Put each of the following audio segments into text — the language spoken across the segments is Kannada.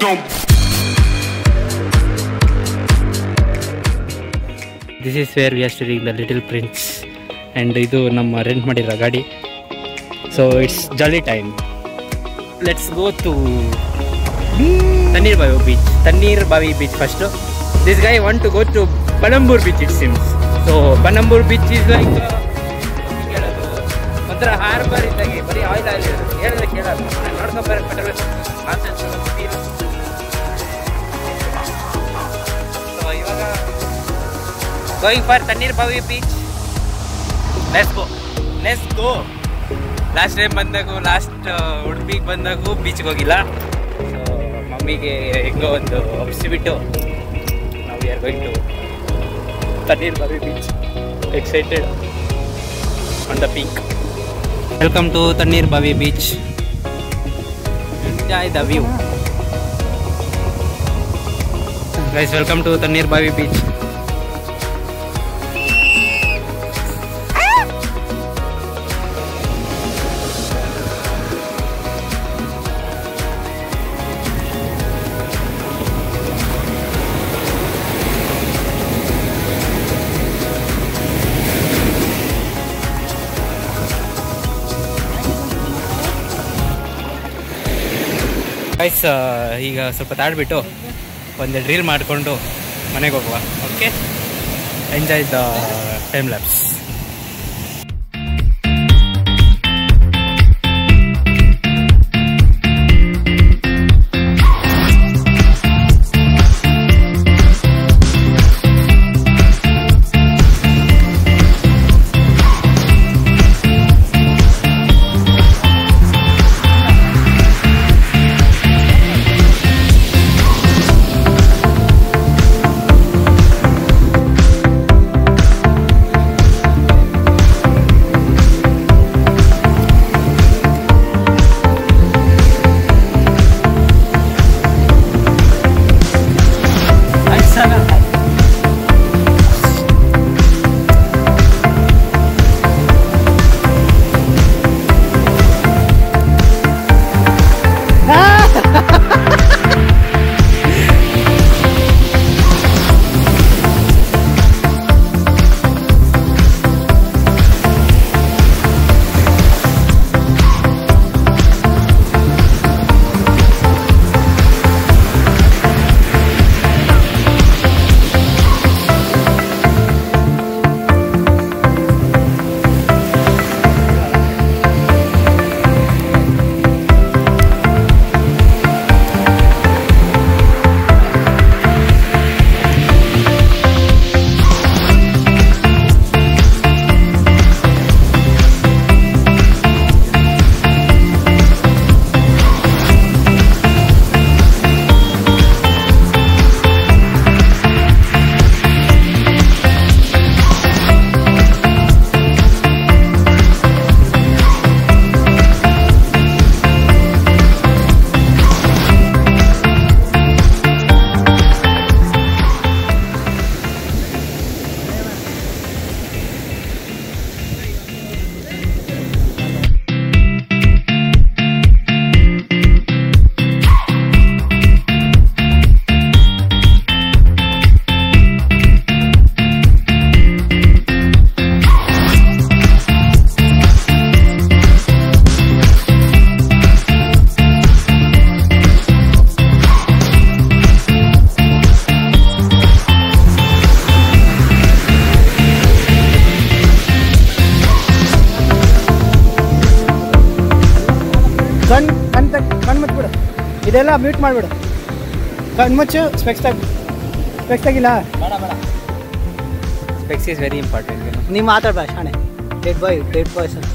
This is where we are studying the Little Prince, and idu namma rent madira gaadi. So it's jolly time. Let's go to Tannir Bavi beach first. This guy want to go to Panambur beach, it seems. So Panambur beach is like ಒಂಥರ ಹಾರ್ಬರ್ ಇದ್ದಾಗೆ, ಬರೀ ಆಯಿಲ್ ಹೇಳಿದ್ರೆ ಕೇಳಲ್ಲ. ನೋಡ್ಕೊಂಬರಕ್ಕೆ ಪೆಟ್ರೋಲ್ ಸೊ ಇವಾಗ going for Tannir Bhavi beach. Let's go. Last time ಬಂದಾಗೂ, ಉಡುಪಿಗೆ ಬಂದಾಗೂ ಬೀಚ್ಗೆ ಹೋಗಿಲ್ಲ. ಸೊ ಮಮ್ಮಿಗೆ ಹೆಂಗೋ ಒಂದು ಒಪ್ಸಿಬಿಟ್ಟು ನಾವು we are going to Tannir Bhavi beach. Excited on the peak. Welcome to Tannir Bhavi beach. Enjoy the view guys. Welcome to Tannir Bhavi beach. Guys ಈಗ ಸ್ವಲ್ಪ ತಾಡ್ಬಿಟ್ಟು ಒಂದು ರೀಲ್ ಮಾಡಿಕೊಂಡು ಮನೆಗೆ ಹೋಗುವ. Okay, enjoy the time lapse. ಕಣ್ಮುಚ್ಬಿಡು, ಇದೆಲ್ಲ ಮ್ಯೂಟ್ ಮಾಡಿಬಿಡು. ಕಣ್ಮುಚ್ಚು. ಸ್ಪೆಕ್ಸ್ ತೆಗಿಲ್ಲ. ಬೇಡ. Specs is very important. ನೀವು ಮಾತಾಡ್ಬಾ ಶಾಣೆ. Dead boy sir.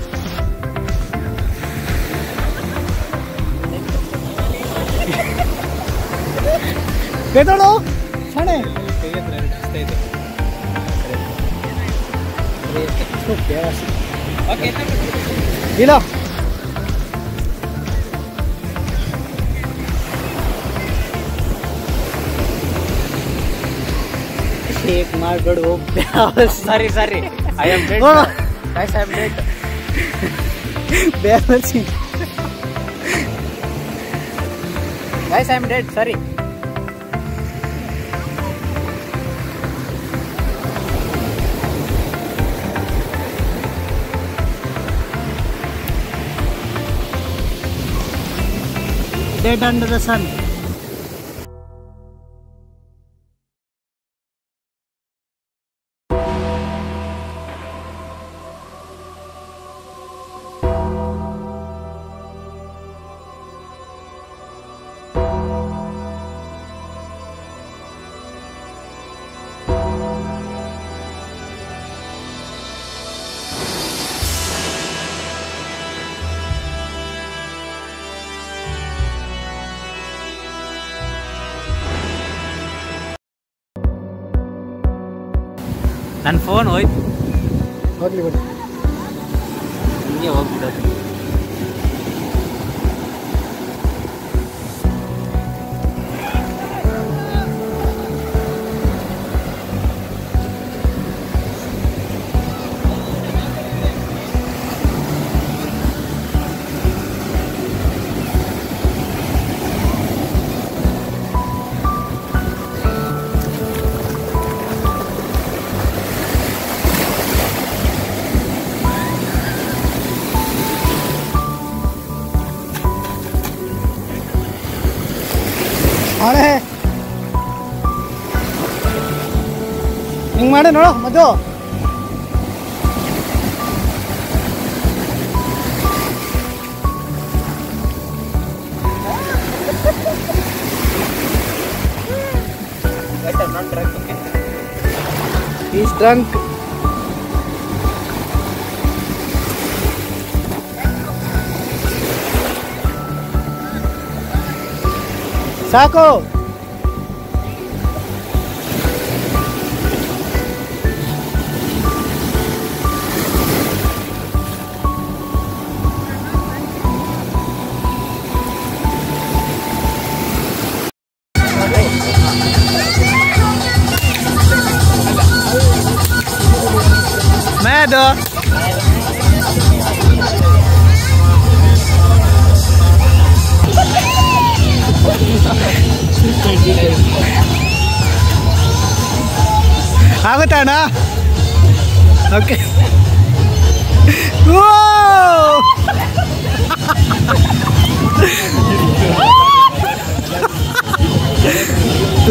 ಬೇಡೋಳು ಶಾಣೆ. ಇಲ್ಲ ಶೇಕ್ ಮಾಡ್ಬೇಡು. Sorry I am dead. Guys I am dead. ಬೇರೆ guys I am dead, sorry. Dead under the sun. ನನ್ನ ಫೋನ್ ಹೋಯ್ತು. ಹೋಗ್ಲಿ ಬಿಡಿ, ಹಿಂಗೆ ಹೋಗ್ಬಿಡೋದು. ಅವಳೆ ಹಿಂಗೆ ಮಾಡಿ ನೋಡು ಮದ್ದು. He's drunk. ಸಾಕು. ಮೇದು ಆಗುತ್ತಾ ಅಣ್ಣ? ಓಕೆ.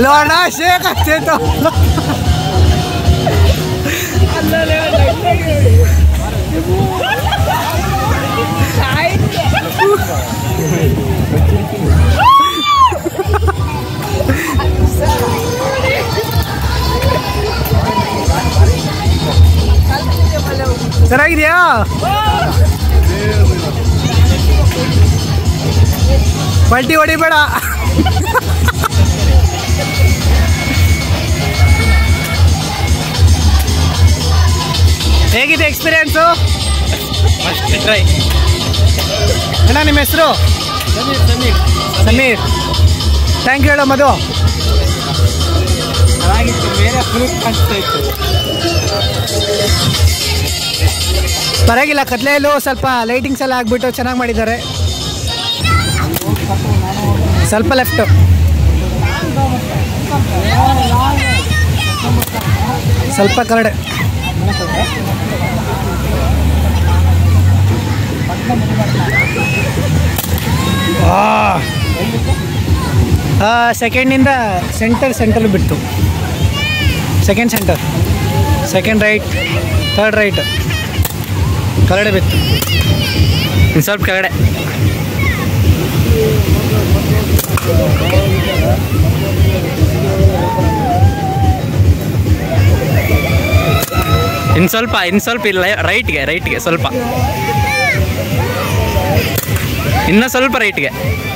ಲೋಣ ಶೇಕ್ ಆಗ್ತಿತ್ತು. ಚೆನ್ನಾಗಿದೆಯಾ? ಪಲ್ಟಿ ಹೊಡಿಬೇಡ. ಹೇಗಿದೆ ಎಕ್ಸ್ಪೀರಿಯನ್ಸು? ಟ್ರೈ. ಅಣ್ಣ ನಿಮ್ಮ ಹೆಸರು? ಸಮೀರ್. ಥ್ಯಾಂಕ್ ಯು ಹೇಳೋ ಮಧು. ಚೆನ್ನಾಗಿತ್ತು, ಮೇಲೆ ಫ್ರೂಟ್ ಕಾಣಿಸ್ತಾ ಇತ್ತು. ಪರವಾಗಿಲ್ಲ, ಕತ್ಲೆಯಲ್ಲೂ ಸ್ವಲ್ಪ ಲೈಟಿಂಗ್ಸ್ ಎಲ್ಲ ಆಗಿಬಿಟ್ಟು ಚೆನ್ನಾಗಿ ಮಾಡಿದ್ದಾರೆ. ಸ್ವಲ್ಪ ಲೆಫ್ಟು, ಸ್ವಲ್ಪ ಕರಡೆ. ಸೆಕೆಂಡಿಂದ ಸೆಂಟರ್ ಬಿಟ್ಟು second centre, second right, third right, ಕರಡೆ ಬಿತ್ತು. ಇನ್ನು ಸ್ವಲ್ಪ ಕೆಳಗಡೆ. ಇನ್ನು ಸ್ವಲ್ಪ ಇಲ್ಲ, ರೈಟ್ಗೆ ಸ್ವಲ್ಪ, ಇನ್ನೂ ಸ್ವಲ್ಪ ರೈಟ್ಗೆ.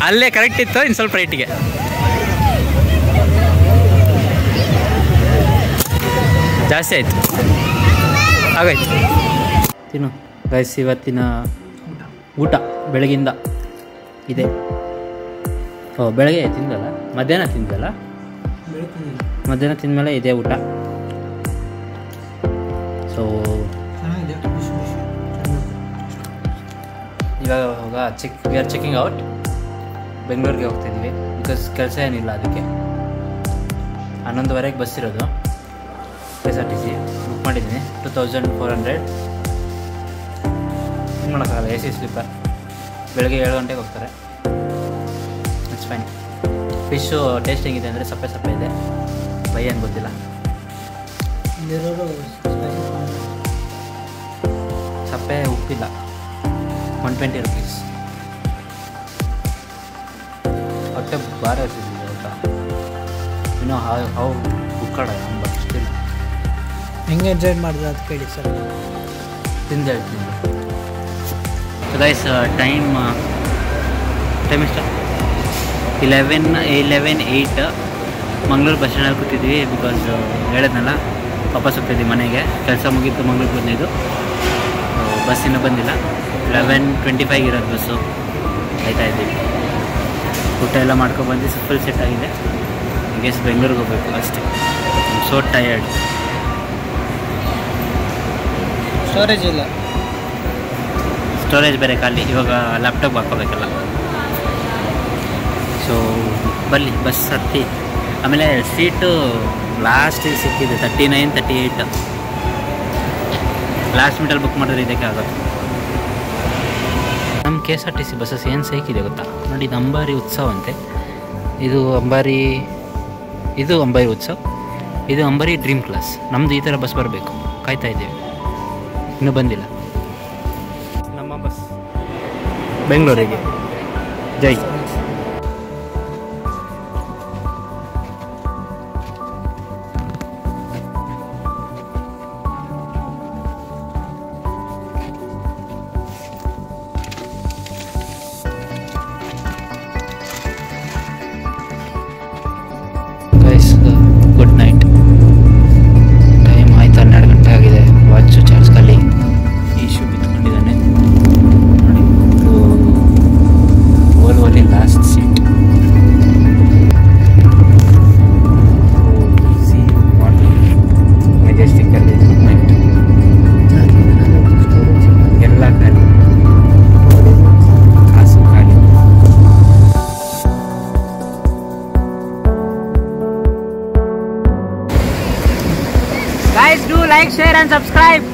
ಅಲ್ಲೇ ಕರೆಕ್ಟ್ ಇತ್ತು, ಇನ್ನು ಸ್ವಲ್ಪ ರೈಟ್ಗೆ. ಜಾಸ್ತಿ ಆಯಿತು, ಆಗೋಯ್ತು. ತಿನ್ನು ಗೈಸ್, ಇವತ್ತಿನ ಊಟ ಬೆಳಗಿಂದ ಇದೆ. ಬೆಳಗ್ಗೆ ತಿಂದಲ್ಲ, ಮಧ್ಯಾಹ್ನ ತಿಂದಲ್ಲ, ಮಧ್ಯಾಹ್ನ ತಿಂದಮೇಲೆ ಇದೇ ಊಟ. ಸೊ ಇವಾಗ ವಿ ಆರ್ ಚೆಕಿಂಗ್ ಔಟ್. ಬೆಂಗಳೂರಿಗೆ ಹೋಗ್ತಾಯಿದ್ದೀವಿ. ಬಿಕಾಸ್ ಕೆಲಸ ಏನಿಲ್ಲ ಅದಕ್ಕೆ. 11:30ಗೆ ಬಸ್ ಇರೋದು. KSRTC ಬುಕ್ ಮಾಡಿದ್ದೀನಿ 2400. ಏನು ಮಾಡೋಕ್ಕಾಗಲ್ಲ, AC ಸ್ಲೀಪರ್. ಬೆಳಗ್ಗೆ 7 ಗಂಟೆಗೆ ಹೋಗ್ತಾರೆ. It's fine. ಫಿಶ್ಶು ಟೇಸ್ಟ್ ಹೆಂಗಿದೆ ಅಂದರೆ ಸಪ್ಪೆ ಸಪ್ಪೆ ಇದೆ, ಬೈ ಏನು ಗೊತ್ತಿಲ್ಲ. ಸಪ್ಪೆ ಉಪ್ಪಿಲ್ಲ. 120 rupees. ಹೊಟ್ಟೆ ಭಾರಿ ಹತ್ತಿದ್ದಿದೆ ಊಟ. ಇನ್ನೂ ಹೌ ಕುಕ್ಕಡ ಬಟ್ ಸ್ಟಿಲ್ ಹೆಂಗೆ ಎಂಜಾಯ್ ಮಾಡಿದ್ರೆ ಅದು ಕೇಳಿ ಸರ್. ತಿಂದು ಹೇಳ್ತೀನಿ. ಗೈಸ್ ಟೈಮ್ ಎಷ್ಟು? 11:08. ಮಂಗಳೂರು ಬಸ್ ಸ್ಟ್ಯಾಂಡಲ್ಲಿ ಕೂತಿದ್ವಿ ಬಿಕಾಸ್ ಹೇಳಿದ್ನಲ್ಲ ವಾಪಸ್ ಹೋಗ್ತಿದ್ವಿ ಮನೆಗೆ. ಕೆಲಸ ಮುಗೀತು, ಮಂಗಳೂರು ಬಂದಿದ್ದು. ಬಸ್ ಇನ್ನೂ ಬಂದಿಲ್ಲ. 11:25 ಇರೋದು ಬಸ್ಸು. ಕಾಯ್ತಾ ಇದ್ದೀವಿ. ಊಟ ಎಲ್ಲ ಮಾಡ್ಕೊಬಂದು ಫುಲ್ ಸೆಟ್ ಆಗಿದೆ. ಗೆಸ್ ಬೆಂಗಳೂರಿಗೆ ಹೋಗ್ಬೇಕು ಅಷ್ಟೇ. So tired. ಸ್ಟೋರೇಜ್ ಇಲ್ಲ. ಸ್ಟೋರೇಜ್ ಬೇರೆ ಖಾಲಿ. ಇವಾಗ ಲ್ಯಾಪ್ಟಾಪ್ ಹಾಕೋಬೇಕಲ್ಲ. ಸೊ ಬರಲಿ ಬಸ್ ಹತ್ತಿ. ಆಮೇಲೆ ಸೀಟು ಲಾಸ್ಟಿಗೆ ಸಿಕ್ಕಿದೆ 39, 38. ಲಾಸ್ಟ್ ಮಿನಿಟಲ್ಲಿ ಬುಕ್ ಮಾಡಿದ್ರೆ ಇದಕ್ಕೆ ಆಗೋದು. ನಮ್ಮ KSRTC ಬಸ್ಸಸ್ ಏನು ಸೈಕಿದೆ ಗೊತ್ತಾ ನೋಡಿ. ಇದು ಅಂಬಾರಿ ಉತ್ಸವ ಅಂತೆ. ಇದು ಅಂಬಾರಿ ಉತ್ಸವ. ಇದು ಅಂಬಾರಿ ಡ್ರೀಮ್ ಕ್ಲಾಸ್. ನಮ್ಮದು ಈ ಥರ ಬಸ್ ಬರಬೇಕು. ಕಾಯ್ತಾ ಇದ್ದೀವಿ, ಇನ್ನೂ ಬಂದಿಲ್ಲ ನಮ್ಮ ಬಸ್ ಬೆಂಗಳೂರಿಗೆ. ಜೈ. Good night. ಟೈಮ್ ಆಯ್ತು 12 ಗಂಟೆ ಆಗಿದೆ. ವಾಚು ಚಾರ್ಜ್ ಖಾಲಿ. ಈಶು ಬಿತ್ಕೊಂಡಿದ್ದಾನೆ ನೋಡಿ. ಓಲ್ವಲ್ಲಿ ಲಾಸ್ಟ್ ಸೀಟ್. ಮೆಜೆಸ್ಟಿಕಲ್ಲಿ ಮೂವ್ಮೆಂಟ್ ಎಲ್ಲ ಖಾಲಿ, ಕಾಸು ಖಾಲಿ. Guys, do like, share and subscribe.